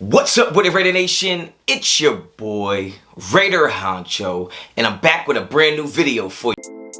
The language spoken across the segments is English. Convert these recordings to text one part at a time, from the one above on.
What's up with it, Raider Nation? It's your boy, Raider Honcho, and I'm back with a brand new video for you.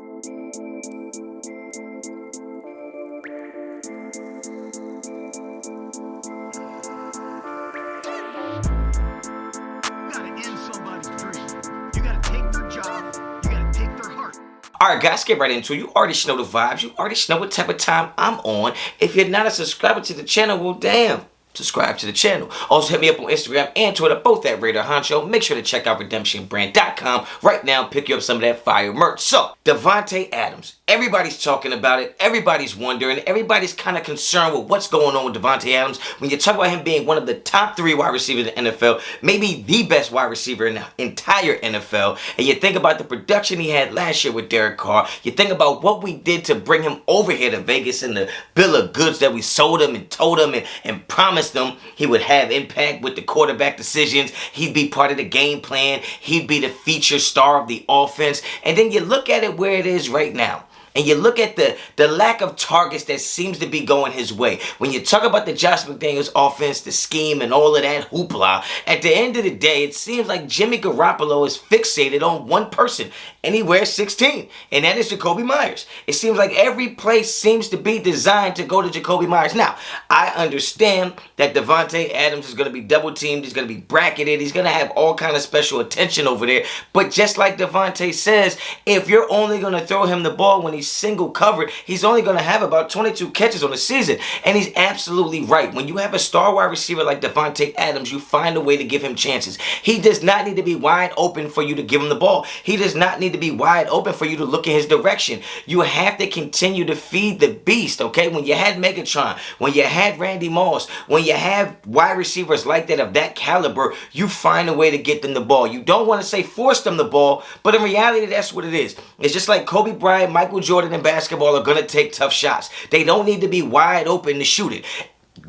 Alright guys, get right into it. You already know the vibes. You already know what type of time I'm on. If you're not a subscriber to the channel, well damn, subscribe to the channel. Also hit me up on Instagram and Twitter, both at Raider Honcho. Make sure to check out redemptionbrand.com right now. Pick you up some of that fire merch. So, Davante Adams. Everybody's talking about it. Everybody's wondering. Everybody's kind of concerned with what's going on with Davante Adams. When you talk about him being one of the top 3 wide receivers in the NFL, maybe the best wide receiver in the entire NFL, and you think about the production he had last year with Derek Carr, you think about what we did to bring him over here to Vegas and the bill of goods that we sold him and told him and promised them he would have impact with the quarterback decisions. He'd be part of the game plan. He'd be the feature star of the offense. And then you look at it where it is right now. And you look at the lack of targets that seems to be going his way. When you talk about the Josh McDaniels offense, the scheme, and all of that hoopla, at the end of the day, it seems like Jimmy Garoppolo is fixated on one person, and he wears 16, and that is Jacoby Myers. It seems like every play seems to be designed to go to Jacoby Myers. Now, I understand that Davante Adams is going to be double-teamed, he's going to be bracketed, he's going to have all kind of special attention over there, but just like Davante says, if you're only going to throw him the ball when he's single covered, he's only going to have about 22 catches on the season. And he's absolutely right. When you have a star wide receiver like Davante Adams, you find a way to give him chances. He does not need to be wide open for you to give him the ball. He does not need to be wide open for you to look in his direction. You have to continue to feed the beast, okay? When you had Megatron, when you had Randy Moss, when you have wide receivers like that of that caliber, you find a way to get them the ball. You don't want to say force them the ball, but in reality, that's what it is. It's just like Kobe Bryant, Michael Jordan in basketball are going to take tough shots. They don't need to be wide open to shoot it.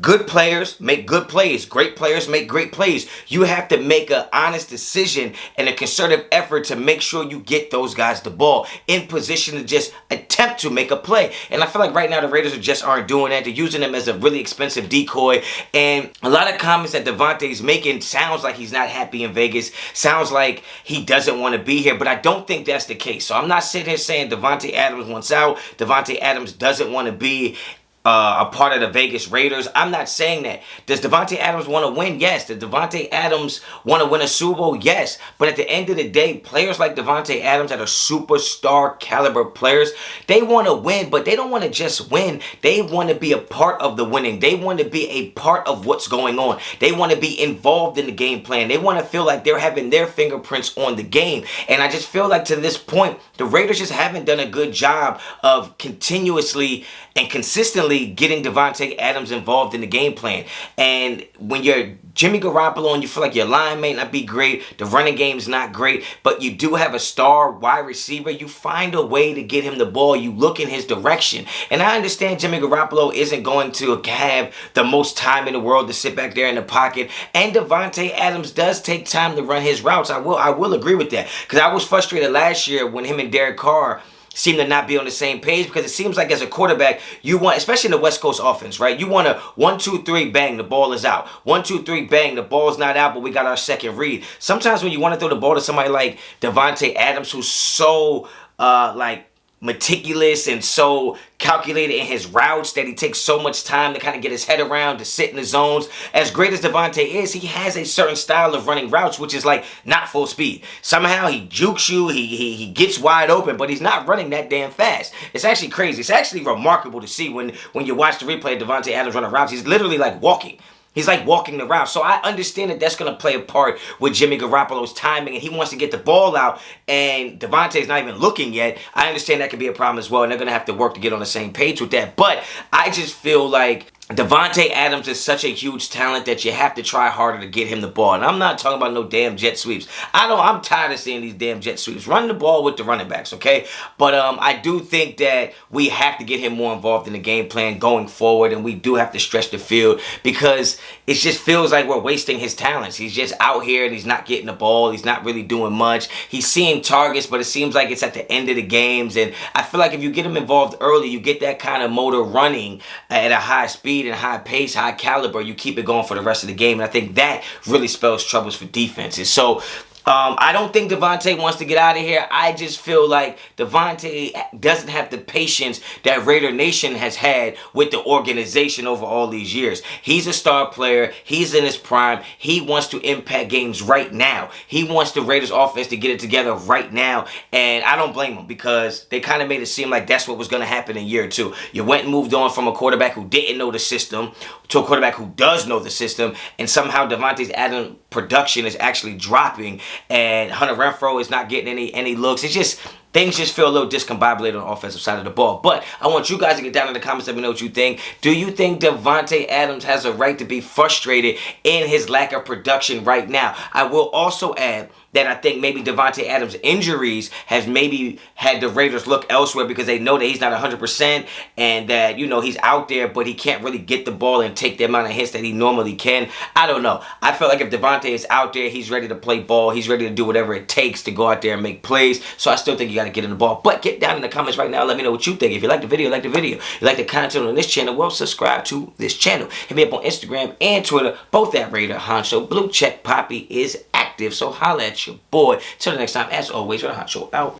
Good players make good plays. Great players make great plays. You have to make an honest decision and a concerted effort to make sure you get those guys the ball in position to just attempt to make a play. And I feel like right now the Raiders just aren't doing that. They're using them as a really expensive decoy. And a lot of comments that Davante's making sounds like he's not happy in Vegas. Sounds like he doesn't want to be here. But I don't think that's the case. So I'm not sitting here saying Davante Adams wants out. Davante Adams doesn't want to be a part of the Vegas Raiders. I'm not saying that. Does Davante Adams want to win? Yes. Does Davante Adams want to win a Super Bowl? Yes. But at the end of the day, players like Davante Adams that are superstar caliber players, they want to win, but they don't want to just win. They want to be a part of the winning. They want to be a part of what's going on. They want to be involved in the game plan. They want to feel like they're having their fingerprints on the game. And I just feel like to this point, the Raiders just haven't done a good job of continuously and consistently getting Davante Adams involved in the game plan. And when you're Jimmy Garoppolo and you feel like your line may not be great, the running game's not great, but you do have a star wide receiver, you find a way to get him the ball. You look in his direction. And I understand Jimmy Garoppolo isn't going to have the most time in the world to sit back there in the pocket. And Davante Adams does take time to run his routes. I will agree with that. Because I was frustrated last year when him and Derek Carr seem to not be on the same page, because it seems like as a quarterback, you want, especially in the West Coast offense, right? You want to 1, 2, 3, bang, the ball is out. 1, 2, 3, bang, the ball's not out, but we got our second read. Sometimes when you want to throw the ball to somebody like Davante Adams, who's so meticulous and so calculated in his routes that he takes so much time to kind of get his head around, to sit in the zones. As great as Davante is, he has a certain style of running routes which is like not full speed. Somehow he jukes you, he gets wide open, but he's not running that damn fast. It's actually crazy. It's actually remarkable to see when you watch the replay of Davante Adams running routes. He's literally like walking. He's like walking the route. So I understand that that's going to play a part with Jimmy Garoppolo's timing, and he wants to get the ball out, and Davante's not even looking yet. I understand that could be a problem as well, and they're going to have to work to get on the same page with that. But I just feel like Davante Adams is such a huge talent that you have to try harder to get him the ball. And I'm not talking about no damn jet sweeps. I'm tired of seeing these damn jet sweeps. Run the ball with the running backs, okay? But I do think that we have to get him more involved in the game plan going forward, and we do have to stretch the field, because it just feels like we're wasting his talents. He's just out here and he's not getting the ball. He's not really doing much. He's seeing targets, but it seems like it's at the end of the games. And I feel like if you get him involved early, you get that kind of motor running at a high speed. speed and high pace, high caliber, you keep it going for the rest of the game. And I think that really spells troubles for defenses. So I don't think Davante wants to get out of here. I just feel like Davante doesn't have the patience that Raider Nation has had with the organization over all these years. He's a star player. He's in his prime. He wants to impact games right now. He wants the Raiders offense to get it together right now. And I don't blame him, because they kind of made it seem like that's what was going to happen in year two. You went and moved on from a quarterback who didn't know the system to a quarterback who does know the system. And somehow Davante's Adams production is actually dropping, and Hunter Renfrow is not getting any looks. It's just, things just feel a little discombobulated on the offensive side of the ball. But I want you guys to get down in the comments, let me know what you think. Do you think Davante Adams has a right to be frustrated in his lack of production right now? I will also add that I think maybe Davante Adams' injuries has maybe had the Raiders look elsewhere, because they know that he's not 100% and that, you know, he's out there, but he can't really get the ball and take the amount of hits that he normally can. I don't know. I feel like if Davante is out there, he's ready to play ball. He's ready to do whatever it takes to go out there and make plays. So I still think you got to get in the ball. But get down in the comments right now. Let me know what you think. If you like the video, like the video. If you like the content on this channel, well, subscribe to this channel. Hit me up on Instagram and Twitter, both at Raider Honcho. Blue check Poppy is active, so holla at your boy. Till the next time, as always, Raider Honcho out.